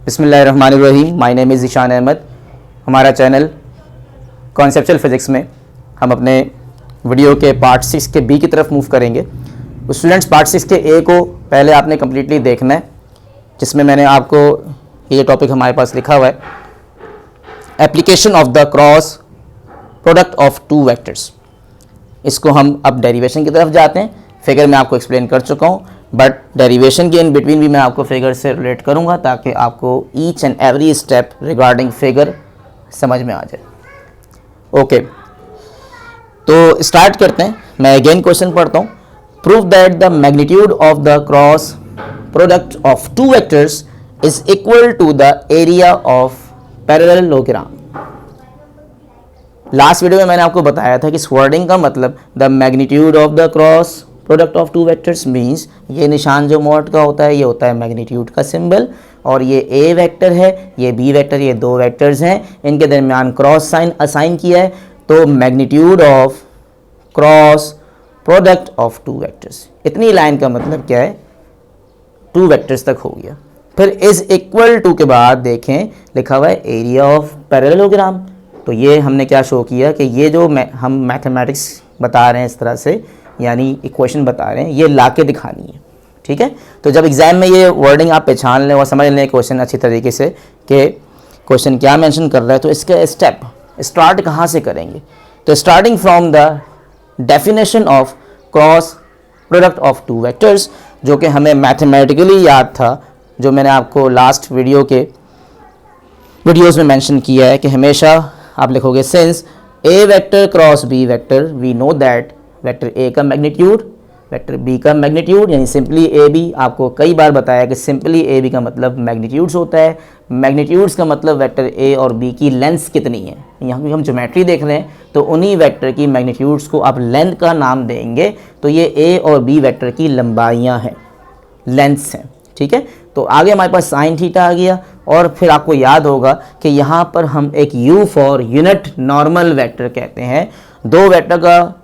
बिस्मिल्लाहिर्रहमानिर्रहीम। My name is Ishan Ahmad. हमारा channel conceptual physics में हम अपने वीडियो के पार्ट 6 के बी की तरफ मूव करेंगे। तो स्टूडेंट्स, पार्ट 6 के ए को पहले आपने कम्प्लीटली देखना है, जिसमें मैंने आपको ये टॉपिक हमारे पास लिखा हुआ है, application of the cross product of two vectors. इसको हम अब डेरिवेशन की तरफ जाते हैं। फिगर मैं आपको एक्सप्लेन कर चुका हूँ, बट डेरिवेशन के इन बिटवीन भी मैं आपको फिगर से रिलेट करूँगा ताकि आपको each and every step regarding figure समझ में आ जाए। ओके, तो स्टार्ट करते हैं। मैं अगेन क्वेश्चन पढ़ता हूँ। Prove that the magnitude of the cross product of two vectors is equal to the area of parallelogram. Last video में मैंने आपको बताया था कि इस वर्डिंग का मतलब the magnitude of the cross product of two vectors means ये निशान जो मोड का होता है ये होता है मैग्नीट्यूड का सिंबल, और ये ए वेक्टर है, ये बी वेक्टर, ये दो वेक्टर्स हैं, इनके दरमियान क्रॉस साइन असाइन किया है, तो magnitude of cross product of two vectors. इतनी लाइन का मतलब क्या है, टू वेक्टर्स तक हो गया। फिर इज इक्वल टू के बाद देखें लिखा हुआ है एरिया ऑफ पैरेललोग्राम। तो ये हमने क्या शो किया कि ये जो हम मैथमेटिक्स बता रहे हैं इस तरह से, यानी इक्वेशन बता रहे हैं, ये ला के दिखानी है। ठीक है, तो जब एग्जाम में ये वर्डिंग आप पहचान लें और समझ लें क्वेश्चन अच्छी तरीके से कि क्वेश्चन क्या मेंशन कर रहा है, तो इसका स्टेप स्टार्ट कहाँ से करेंगे। तो starting from the definition of cross product of two vectors, जो कि हमें मैथमेटिकली याद था, जो मैंने आपको लास्ट वीडियोज़ में मेंशन किया है कि हमेशा आप लिखोगे since A vector cross B vector we know that vector A का मैग्नीट्यूड वेक्टर बी का मैग्नीट्यूड, यानी सिंपली ए बी। आपको कई बार बताया कि सिंपली ए बी का मतलब मैग्नीट्यूड्स होता है। मैग्नीट्यूड्स का मतलब वेक्टर ए और बी की लेंथ कितनी है। यहाँ भी हम ज्योमेट्री देख रहे हैं, तो उन्हीं वेक्टर की मैग्नीट्यूड्स को आप लेंथ का नाम देंगे। तो ये ए और बी वेक्टर की लंबाइयाँ हैं, लेंथ्स हैं। ठीक है, तो आगे हमारे पास साइन थीटा आ गया, और फिर आपको याद होगा कि यहाँ पर हम एक you for unit normal vector कहते हैं। दो वेक्टर का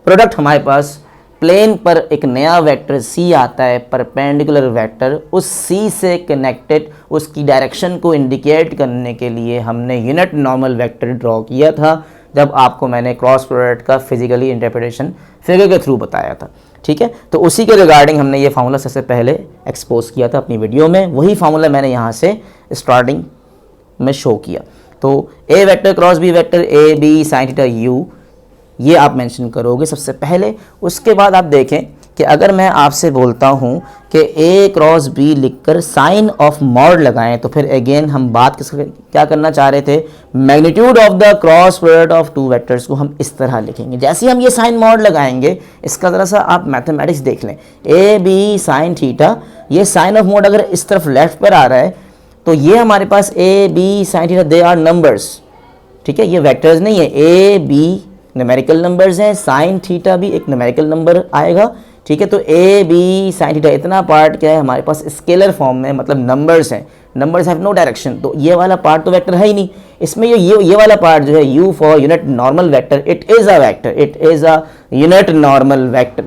प्रोडक्ट हमारे पास प्लेन पर एक नया वेक्टर सी आता है, परपेंडिकुलर वेक्टर, उस सी से कनेक्टेड उसकी डायरेक्शन को इंडिकेट करने के लिए हमने यूनिट नॉर्मल वेक्टर ड्रॉ किया था, जब आपको मैंने क्रॉस प्रोडक्ट का फिजिकली इंटरप्रिटेशन फिगर के थ्रू बताया था। ठीक है, तो उसी के रिगार्डिंग हमने ये फार्मूला सबसे पहले एक्सपोज किया था अपनी वीडियो में। वही फार्मूला मैंने यहाँ से स्टार्टिंग में शो किया। तो A vector cross B vector A B sine theta यू, ये आप मेंशन करोगे सबसे पहले। उसके बाद आप देखें कि अगर मैं आपसे बोलता हूँ कि ए क्रॉस बी लिखकर साइन ऑफ मॉड लगाएं, तो फिर अगेन हम बात क्या करना चाह रहे थे, magnitude of the cross product of two vectors को हम इस तरह लिखेंगे। जैसे ही हम ये साइन मॉड लगाएंगे, इसका ज़रा सा आप मैथमेटिक्स देख लें, ए बी साइन थीटा, ये साइन ऑफ मॉड अगर इस तरफ लेफ्ट पर आ रहा है, तो ये हमारे पास A B sine theta they are numbers. ठीक है, ये वेक्टर्स नहीं है, ए बी न्यूमेरिकल नंबर्स हैं, साइन थीटा भी एक न्यूमेरिकल नंबर आएगा। ठीक है, तो ए बी साइन थीटा इतना पार्ट क्या है हमारे पास स्केलर फॉर्म में, मतलब नंबर्स हैं, नंबर्स हैव नो डायरेक्शन। तो ये वाला पार्ट तो वेक्टर है ही नहीं। इसमें ये वाला पार्ट जो है you for unit normal vector, it is a vector, it is a unit normal vector.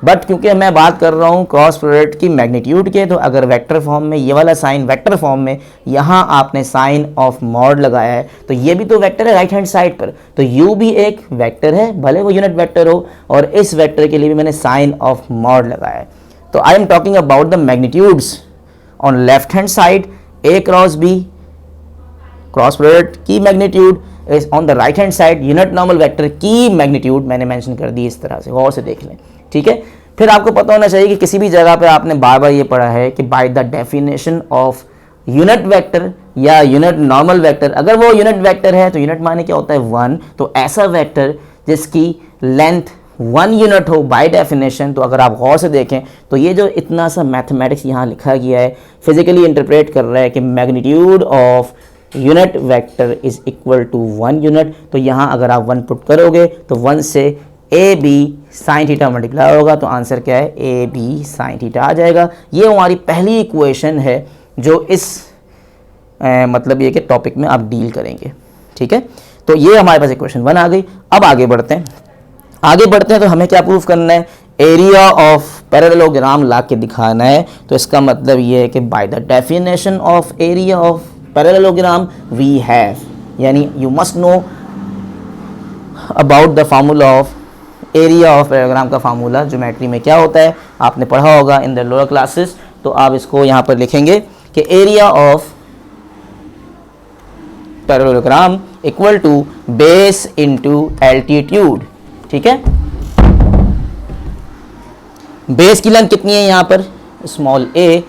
But क्योंकि मैं बात कर रहा हूँ क्रॉस प्रोडक्ट की मैग्नीट्यूड के, तो अगर वेक्टर फॉर्म में ये वाला साइन वेक्टर फॉर्म में, यहाँ आपने साइन ऑफ मॉड लगाया है, तो ये भी तो वेक्टर है राइट हैंड साइड पर, तो यू भी एक वेक्टर है, भले वो यूनिट वेक्टर हो, और इस वेक्टर के लिए भी मैंने साइन ऑफ मॉड लगाया है। तो I am talking about the magnitudes on left hand side, A cross B cross product की magnitude is on the right hand side, unit normal vector की मैग्नीट्यूड मैंने मेंशन कर दी इस तरह से, गौर से देख लें। ठीक है, फिर आपको पता होना चाहिए कि किसी भी जगह पे आपने बार बार ये पढ़ा है कि by the definition of unit vector या यूनिट नॉर्मल वेक्टर, अगर वो यूनिट वेक्टर है तो यूनिट माने क्या होता है, वन। तो ऐसा वेक्टर जिसकी लेंथ 1 यूनिट हो बाय डेफिनेशन, तो अगर आप गौर से देखें तो ये जो इतना सा मैथमेटिक्स यहाँ लिखा गया है, फिजिकली इंटरप्रेट कर रहा है कि magnitude of unit vector is equal to 1 unit. तो यहाँ अगर आप 1 पुट करोगे तो 1 से A B sine theta multiply होगा, तो आंसर क्या है, ए बी साइन थीटा आ जाएगा। ये हमारी पहली इक्वेशन है जो इस मतलब ये कि टॉपिक में आप डील करेंगे। ठीक है, तो ये हमारे पास इक्वेशन 1 आ गई। अब आगे बढ़ते हैं तो हमें क्या प्रूव करना है, एरिया ऑफ पैरेललोग्राम ला के दिखाना है, तो इसका मतलब ये है कि by the definition of area of parallelogram we have, यानी you must know about the formula of area of parallelogram का फार्मूला ज्योमेट्री में क्या होता है, आपने पढ़ा होगा इन द लोअर क्लासेस। तो आप इसको यहाँ पर लिखेंगे कि area of parallelogram equal to base into altitude. ठीक है, बेस की लेंथ कितनी है यहाँ पर स्मॉल a,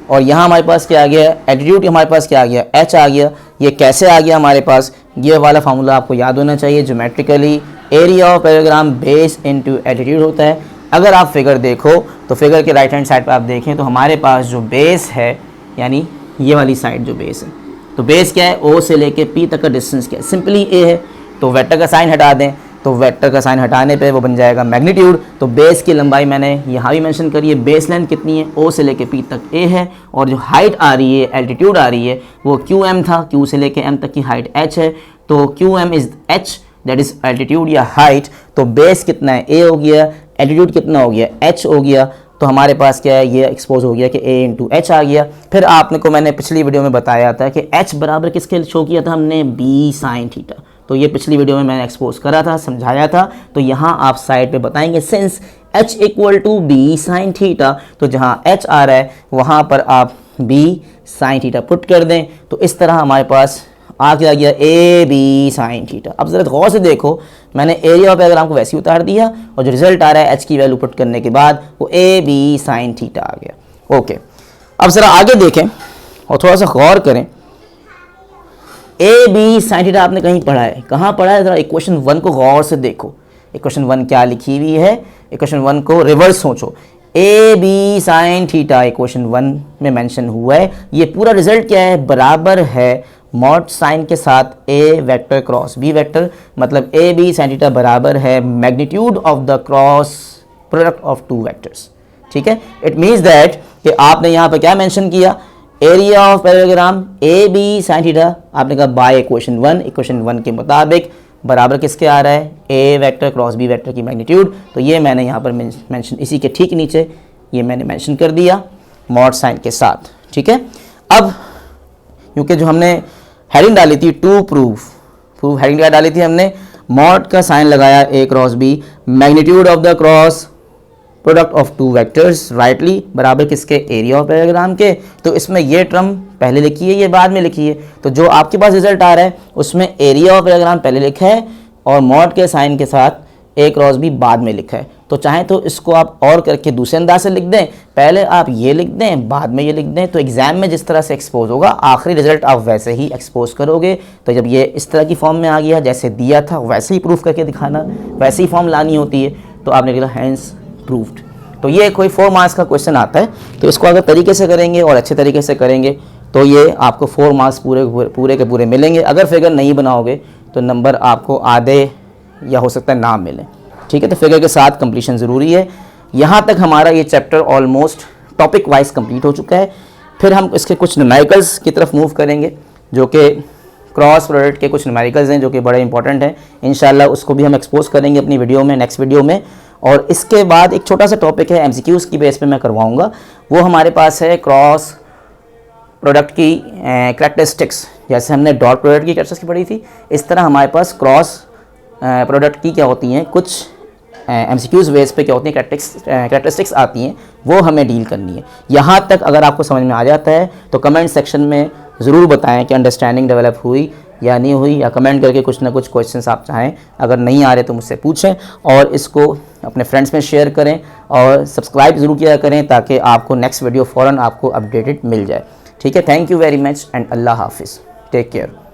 और यहाँ हमारे पास क्या आ गया, एल्टीट्यूड हमारे पास क्या आ गया, h आ गया। ये कैसे आ गया हमारे पास, ये वाला फार्मूला आपको याद होना चाहिए। Geometrically area of parallelogram base into altitude होता है। अगर आप फिगर देखो तो फिगर के राइट हैंड साइड पर आप देखें तो हमारे पास जो बेस है, यानी ये वाली साइड जो बेस है, तो बेस क्या है, O से लेके P तक का डिस्टेंस क्या है, सिंपली A है। तो वेक्टर का साइन हटा दें, तो वेक्टर का साइन हटाने पे वो बन जाएगा मैग्नीट्यूड। तो बेस की लंबाई मैंने यहाँ भी मेंशन करी है, बेस लेंथ कितनी है, O से लेके P तक A है, और जो हाइट आ रही है, एल्टीट्यूड आ रही है, वो QM था, Q से लेके M तक की हाइट H है। तो QM is H, that is altitude या हाइट। तो बेस कितना है, A हो गया, एल्टीट्यूड कितना हो गया, H हो गया। तो हमारे पास क्या है, ये एक्सपोज हो गया कि A इंटू H आ गया। फिर आपने को मैंने पिछली वीडियो में बताया था कि H बराबर किसके शो किया था हमने, B साइन थीटा। तो ये पिछली वीडियो में मैंने एक्सपोज करा था, समझाया था। तो यहाँ आप साइड पे बताएंगे since H equal to B sine theta, तो जहाँ H आ रहा है वहाँ पर आप B साइन थीटा पुट कर दें। तो इस तरह हमारे पास आ गया A B साइन थीटा। अब ज़रा गौर से देखो, मैंने एरिया ऑफ पैरेललोग्राम को वैसे ही उतार दिया, और जो रिजल्ट आ रहा है H की वैल्यू पुट करने के बाद वो A B साइन थीटा आ गया। ओके, अब ज़रा आगे देखें और थोड़ा सा गौर करें। A B साइन थीटा आपने कहीं पढ़ा है, कहाँ पढ़ा है, ज़रा इक्वेशन 1 को गौर से देखो। इक्वेशन 1 क्या लिखी हुई है, इक्वेशन 1 को रिवर्स सोचो। A B sine theta equation 1 में मेंशन हुआ है। ये पूरा रिजल्ट क्या है, बराबर है मॉड साइन के साथ A vector cross B vector, मतलब A B साइन थीटा बराबर है magnitude of the cross product of two vectors. ठीक है, इट मीन्स दैट कि आपने यहाँ पर क्या मेंशन किया, area of parallelogram A B sine theta, आपने कहा बाय इक्वेशन 1, इक्वेशन 1 के मुताबिक बराबर किसके आ रहा है, A vector cross B vector की मैग्नीट्यूड। तो ये मैंने यहाँ पर मेंशन, इसी के ठीक नीचे ये मैंने मेंशन कर दिया मॉड साइन के साथ। ठीक है, अब क्योंकि जो हमने हेडिंग डाली थी टू प्रूफ हेडिंग क्या डाली थी हमने, मॉड का साइन लगाया A cross B, magnitude of the cross product of two vectors rightly बराबर किसके, एरिया ऑफ पैरेललोग्राम के। तो इसमें ये टर्म पहले लिखी है, ये बाद में लिखी है। तो जो आपके पास रिजल्ट आ रहा है उसमें एरिया ऑफ पैरेललोग्राम पहले लिखा है और मॉड के साइन के साथ A क्रॉस B बाद में लिखा है। तो चाहे तो इसको आप और करके दूसरे अंदाज से लिख दें, पहले आप ये लिख दें बाद में ये लिख दें। तो एग्जाम में जिस तरह से एक्सपोज होगा आखिरी रिजल्ट आप वैसे ही एक्सपोज करोगे। तो जब ये इस तरह की फॉर्म में आ गया, जैसे दिया था वैसे ही प्रूफ करके दिखाना, वैसे ही फॉर्म लानी होती है। तो आपने लिखा हैंस प्रूफ्ड। तो ये कोई 4 मार्क्स का क्वेश्चन आता है, तो इसको अगर तरीके से करेंगे और अच्छे तरीके से करेंगे तो ये आपको 4 मार्क्स पूरे के पूरे मिलेंगे। अगर फिगर नहीं बनाओगे तो नंबर आपको आधे या हो सकता है ना मिले। ठीक है, तो फिगर के साथ कंप्लीशन ज़रूरी है। यहाँ तक हमारा ये chapter almost topic wise complete हो चुका है। फिर हम इसके कुछ न्यूमेरिकल्स की तरफ मूव करेंगे, जो कि क्रॉस प्रोडक्ट के कुछ न्यूमेरिकल्स हैं जो कि बड़े इंपॉर्टेंट हैं। इंशाल्लाह उसको भी हम एक्सपोज करेंगे अपनी वीडियो में, नेक्स्ट वीडियो में। और इसके बाद एक छोटा सा टॉपिक है MCQs की बेस पे मैं करवाऊँगा, वो हमारे पास है क्रॉस प्रोडक्ट की कैरेक्टरिस्टिक्स। जैसे हमने डॉट प्रोडक्ट की कैरेक्टरिस्टिक्स पढ़ी थी, इस तरह हमारे पास क्रॉस प्रोडक्ट की क्या होती हैं, कुछ MCQs बेस पे क्या होती हैं कैरेक्टरिस्टिक्स आती हैं, वो हमें डील करनी है। यहाँ तक अगर आपको समझ में आ जाता है तो कमेंट सेक्शन में ज़रूर बताएं कि अंडरस्टैंडिंग डेवलप हुई या नहीं हुई, या कमेंट करके कुछ ना कुछ क्वेश्चंस आप चाहें, अगर नहीं आ रहे तो मुझसे पूछें। और इसको अपने फ्रेंड्स में शेयर करें और सब्सक्राइब ज़रूर किया करें ताकि आपको नेक्स्ट वीडियो फ़ौरन आपको अपडेटेड मिल जाए। ठीक है, thank you very much and अल्लाह हाफिज़, टेक केयर।